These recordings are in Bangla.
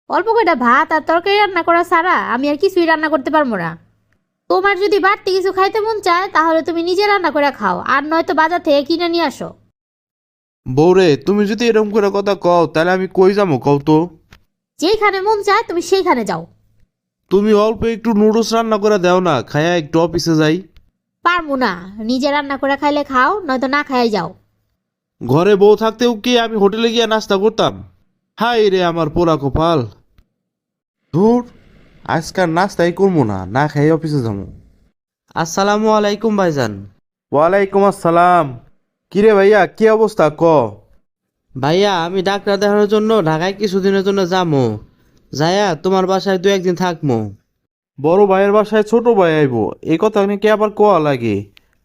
অল্প কয়টা ভাত আর তরকারি রান্না করা ছাড়া আমি আর কিছুই রান্না করতে পারবো না। তোমার যদি বাড়তি কিছু খাইতে মন চায় তাহলে তুমি নিজে রান্না করে খাও, আর নয়তো বাজার থেকে কিনে নিয়ে আসো। বউরে, তুমি যদি এরকম করে কথা কও তাহলে আমি কই যাবো কও তো? যেইখানে মন চায় তুমি সেইখানে যাও। তুমি অল্প একটু নুডলস রান্না করে দাও না, খায়া একটু অফিসে যাই। পারবো না, নিজে রান্না করে খাইলে খাও, নয়তো না খাই যাও। ঘরে বউ থাকতেও কি আমি হোটেলে গিয়ে নাস্তা করতাম? হাই রে আমার পোড়া কপাল। ধুর, আজকাল নাস্তাই করবো না, না খাই অফিসে যাবো। আসসালামু আলাইকুম ভাইজান। ওয়ালাইকুম আসসালাম। কিরে ভাইয়া, কি অবস্থা ক? ভাইয়া, আমি ডাক্তার দেখানোর জন্য ঢাকায় কিছুদিনের জন্য যাবো। যাইয়া তোমার বাসায় 2-1 দিন থাকবো। বড় ভাইয়ের বাসায় ছোট ভাই আইবো, এই কথা নাকি আবার কোয়া লাগে?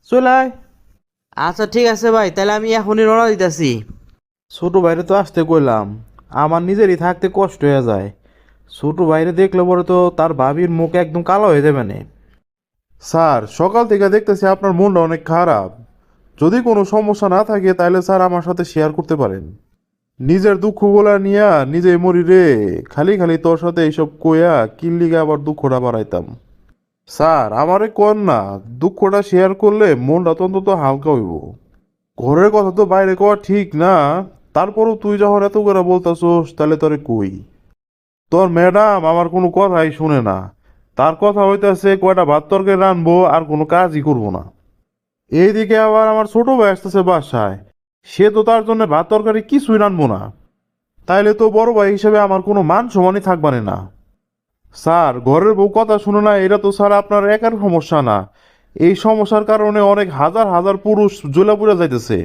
চলে আয়। আচ্ছা ঠিক আছে ভাই, তাহলে আমি এখনই রওনা দিতেছি। ছোট ভাইরে তো আসতে কইলাম, আমার নিজেরই থাকতে কষ্ট হয়ে যায়। ছোট ভাইরে দেখলে পরে তো তার ভাবির মুখ একদম কালো হয়ে যাবে না। স্যার, সকাল থেকে দেখতেছি আপনার মনটা অনেক খারাপ। যদি কোনো সমস্যা না থাকে তাহলে স্যার আমার সাথে শেয়ার করতে পারেন। নিজের দুঃখগুলা নিয়া নিজেই মরি রে। খালি খালি তোর সাথে এইসব কইয়া কিল্লিগে আবার দুঃখটা বাড়াইতাম। স্যার, আমারে কোন না, দুঃখটা শেয়ার করলে মনটা তো অন্তত হালকা হইব। ঘরের কথা তো বাইরে কওয়া ঠিক না, তারপরও তুই যখন এত করে বলতাছোস তাহলে তোরে কই। তোর ম্যাডাম আমার কোনো কথাই শুনে না। তার কথা হইতাছে কয়টা ভাত তরকারি রানবো আর কোনো কাজই করবো না। এইদিকে আবার আমার ছোট ভাই আসতেছে বাসায়, সে তো তার জন্য ভাত তরকারি কিছুই রানবো না। তাইলে তো বড় ভাই হিসেবে আমার কোনো মান সম্মানই থাকবানে না। স্যার, ঘরের বউ কথা শুনে না, এটা তো স্যার আপনার একার সমস্যা না। এই সমস্যার কারণে অনেক হাজার হাজার পুরুষ জ্বলা পুড়ে যাইতেছে।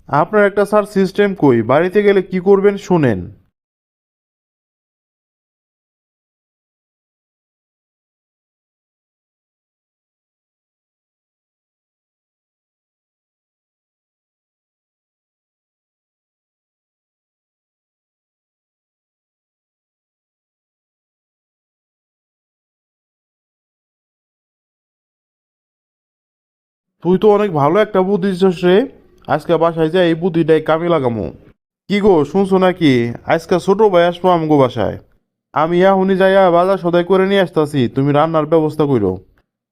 আপনার একটা স্যার সিস্টেম কই, বাড়িতে গেলে কি করবেন শুনেন। তুই তো অনেক ভালো একটা বুদ্ধি দিচ্ছিস রে। আজকে বাসায় যাই এই বুদ্ধিটাই কামে লাগামো। কি গো, শুনছো নাকি? আজকে ছোট ভাই আসবো আমগো বাসায়। আমি এখনই যাইয়া বাজার সদাই করে নিয়ে আসতেছি, তুমি রান্নার ব্যবস্থা করো।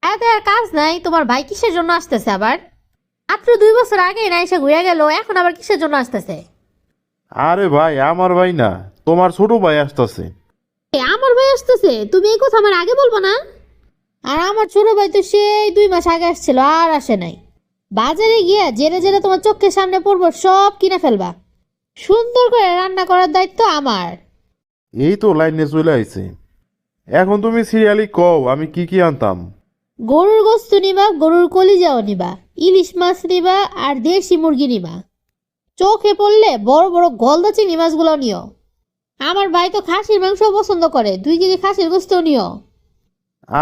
এত আর কাজ নাই, তোমার ভাই কিসের জন্য আসতেছে আবার? মাত্র 2 বছর আগে না এসে ঘুরে গেল, এখন আবার কিসের জন্য আসতেছে? আরে ভাই, আমার ভাই না, তোমার ছোট ভাই আসতেছে। আমার ভাই আসতেছে? তুমি এই কথা আমার আগে বলবো না? আর আমার ছোট ভাই তো সেই 2 মাস আগে আসছিল, আর আসে নাই। বাজারে গিয়া জেরে জেরে তোমার চোখের সামনে পড়বো, সব কিনে ফেলবা। সুন্দর করে রান্না করার দায়িত্ব আমার। এই তো লাইনে চলে আইছে। এখন তুমি সিরিয়ালি কও আমি কি কি আনতাম। গরুর গোস্ত নিবা, গরুর কলিজাও নিবা, ইলিশ মাছ নিবা, আর দেশি মুরগি নিবা। চোখে পড়লে বড় বড় গলদা চিংড়ি মাছগুলো নিও। আমার ভাই তো খাসির মাংস পছন্দ করে, 2 কেজি খাসির গোস্ত নিও।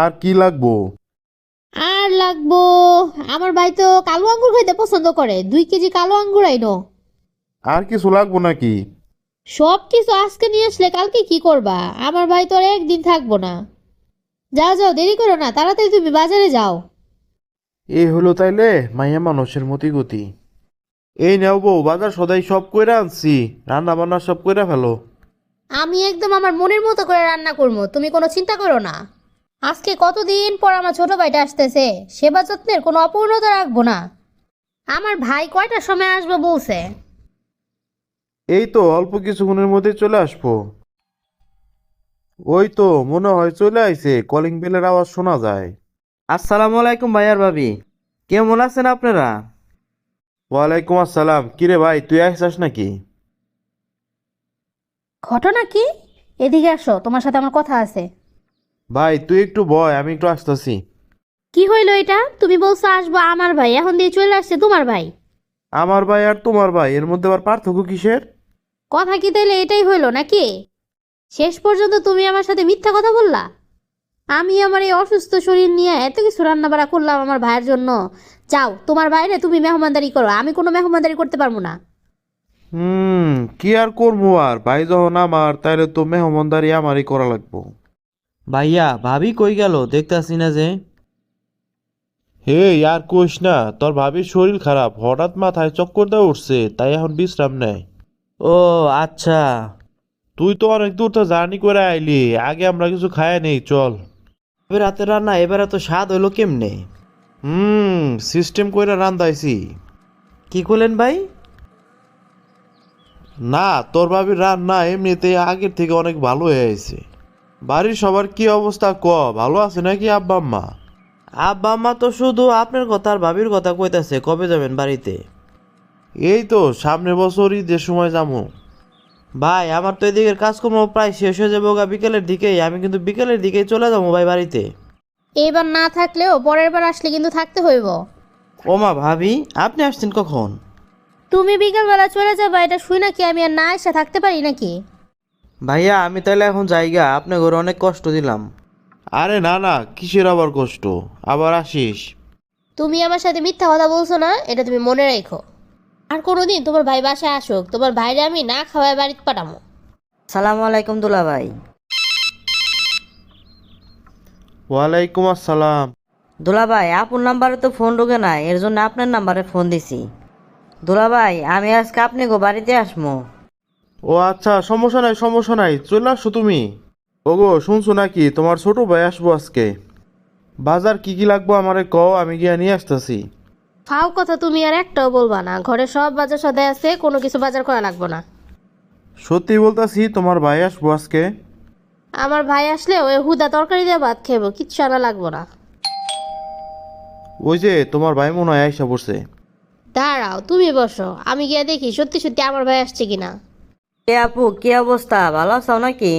আর কি লাগবো? আর লাগবো, আমার ভাই তো কালো আঙ্গুর খাইতে পছন্দ করে, 2 কেজি কালো আঙ্গুর আইনো। আর কিছু লাগবো নাকি? সব কিছু আজকে নিয়ে আসলে কালকে কি করবা? আমার ভাই তো আর একদিন থাকবো না। যাও যাও, দেরি করো না, তাড়াতাড়ি তুমি বাজারে যাও। এই হলো তাইলে মাইয়া মানুষের মতি গতি। এই নেও বউ, বাজার সদাই সব কইরা আনছি, রান্না বান্না সব কইরা ফেলো। আমি একদম আমার মনের মতো করে রান্না করবো, তুমি কোনো চিন্তা করো না। আজকে কতদিন পর আমার ছোট ভাইটা আসতেছে, সেবা যত্নের কোনো অপূর্ণতা রাখবো না। আমার ভাই কয়টার সময় আসবে বলছে? এই তো অল্প কিছুক্ষণের মধ্যে চলে আসবো। ওই তো মনে হয় চলে আইছে, কলিং বেলের আওয়াজ শোনা যায়। আসসালামু আলাইকুম ভাইয়ার ভাবি, কেমন আছেন আপনারা? ওয়ালাইকুম আসসালাম। কিরে ভাই, তুই আসছিস নাকি? ঘটনা কি? এদিকে আসো, তোমার সাথে আমার কথা আছে। ভাই তুই একটু বয়, আমি একটু আসতেছি। কি হইলো এটা? তুমি বলছো আসবো আমার ভাই, এখন দিয়ে চলে আসছে তোমার ভাই। আমার ভাই আর তোমার ভাই এর মধ্যে আবার পার্থক্য কিসের? কথা কি তাইলে এটাই হইলো নাকি? শেষ পর্যন্ত তুমি আমার সাথে মিথ্যা কথা বললা। আমি আমার এই অসুস্থ শরীর নিয়ে এত কিছু রান্না বাড়া করলাম আমার ভাইয়ের জন্য। যাও, তোমার বাইরে তুমি মেহমানদারি করো, আমি কোনো মেহমানদারি করতে পারবো না। কি আর করবো, আর ভাই যখন আমার তাইলে তো মেহমানদারি আমারই করা লাগবো। ভাইয়া, ভাবি কই গেল দেখতাছি না যে। হে আর কোষ না, তোর ভাবির শরীর খারাপ, হঠাৎ মাথায় চক্কর দেওয়া উঠছে, তাই এখন বিশ্রাম নেয়। ও আচ্ছা। তুই তো অনেক দূর তো জার্নি করে আইলি, আগে আমরা কিছু খায় নেই, চল। এবার রাতের রান্না এবার এত স্বাদ হইলো কেমনে? সিস্টেম করে রান্দাইছি। কি করলেন ভাই? না, তোর ভাবির রান্না এমনিতে আগের থেকে অনেক ভালো হয়ে আছে। বাড়ির সবার কি অবস্থা ক, ভালো আছে নাকি আব্বা আম্মা? আব্বা আম্মা তো শুধু আপনার কথা আর ভাবির কথা কইতাছে, কবে যাবেন বাড়িতে? এই তো সামনের বছর ঈদের সময় যাবো। ভাই আমার তো এদিকের কাজকর্ম প্রায় শেষ হয়ে যাবো বিকেলের দিকেই, আমি কিন্তু বিকেলের দিকেই চলে যাবো ভাই বাড়িতে। এবার না থাকলেও পরের বার আসলে কিন্তু থাকতে হইব। ওমা ভাবি, আপনি আসছেন কখন? তুমি বিকালবেলা চলে যাবা এটা শুই নাকি আমি আর না এসে থাকতে পারি নাকি? ভাইয়া আমি তাহলে এখন যাইগা, আপনার ঘরে অনেক কষ্ট দিলাম। আরে না না, কিসের আবার কষ্ট, আবার আসিস। তুমি আমার সাথে মিথ্যা কথা বলছো না, এটা তুমি মনে রাখো। আর কোনোদিন তোমার ভাই বাসায় আসুক, তোমার ভাইরে আমি না খাওয়ায় বাড়িতে পাঠামো। সালামু আলাইকুম দুলা ভাই। ওয়ালাইকুম আসসালাম। দুলা ভাই আপুর নাম্বারে তো ফোন ঢোকে না, এর জন্য আপনার নাম্বারে ফোন দিছি। দুলা ভাই আমি আজকে আপনি গো বাড়িতে আসমো। ও আচ্ছা, সমস্যা নাই সমস্যা নাই, চলে আসো তুমি। ওগো শুনছো নাকি তোমার ছোট ভাই আসবো আজকে। বাজার কি কি লাগবো আমারে কও, আমি গিয়া নিয়ে আসতেছি। ফাও কথা তুমি আর একটাও বলবা না, ঘরে সব বাজার সদাই আছে, কোনো কিছু বাজার করা লাগবে না। সত্যি বলতাছি, তোমার ভাই আসবো আজকে। আমার ভাই আসলে ওই হুদা তরকারি দিয়ে ভাত খেবো, কিচ্ছু আনা লাগবো না। ওই যে তোমার ভাই মনে হয় আইসা পড়ছে। দাঁড়াও তুমি বসো, আমি গিয়ে দেখি সত্যি সত্যি আমার ভাই আসছে কিনা। এ আপু কি অবস্থা, ভালো আছো নাকি?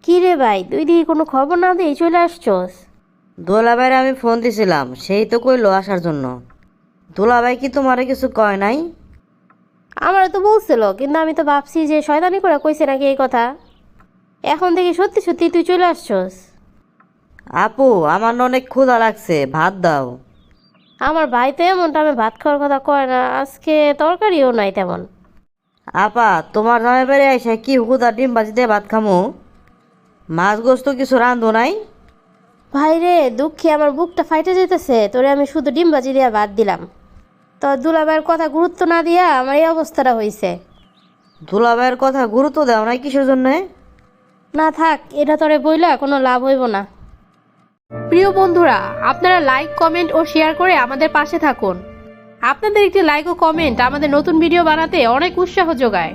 কি রে ভাই, তুই দিকে কোনো খবর না দিয়ে চলে আসছস? দুলা ভাইরে আমি ফোন দিছিলাম, সেই তো কইলো আসার জন্য। দুলা ভাই কি তোমারে কিছু কয় নাই? আমার তো বলছিল, কিন্তু আমি তো ভাবছি যে শয়তানি করে কইছে নাকি এই কথা। এখন দেখি সত্যি সত্যি তুই চলে আসছস। আপু আমার না অনেক ক্ষুধা লাগছে, ভাত দাও। আমার ভাই তো এমন টাইমে ভাত খাওয়ার কথা কয় না, আজকে তরকারিও নাই তেমন। আপা তোমার জামাই বাড়ি আইসা কি ক্ষুধা, ডিম ভাজি দিয়ে ভাত খামু? মাছ গোস্ত কিছু রান্ধো নাই? ভাই রে, দুঃখে আমার বুকটা ফাইটে যেতেছে, তোরে আমি শুধু ডিম ভাজি দিয়ে ভাত দিলাম। তো দুলাভাইয়ের কথা গুরুত্ব না দিয়া আমার এই অবস্থাটা হয়েছে। দুলা ভাইয়ের কথা গুরুত্ব দাও নাই কিসের জন্যে? না থাক, এটা তোরে বইলা কোনো লাভ হইব না। প্রিয় বন্ধুরা, আপনারা লাইক কমেন্ট ও শেয়ার করে আমাদের পাশে থাকুন। আপনাদের একটি লাইক ও কমেন্ট আমাদের নতুন ভিডিও বানাতে অনেক উৎসাহ যোগায়।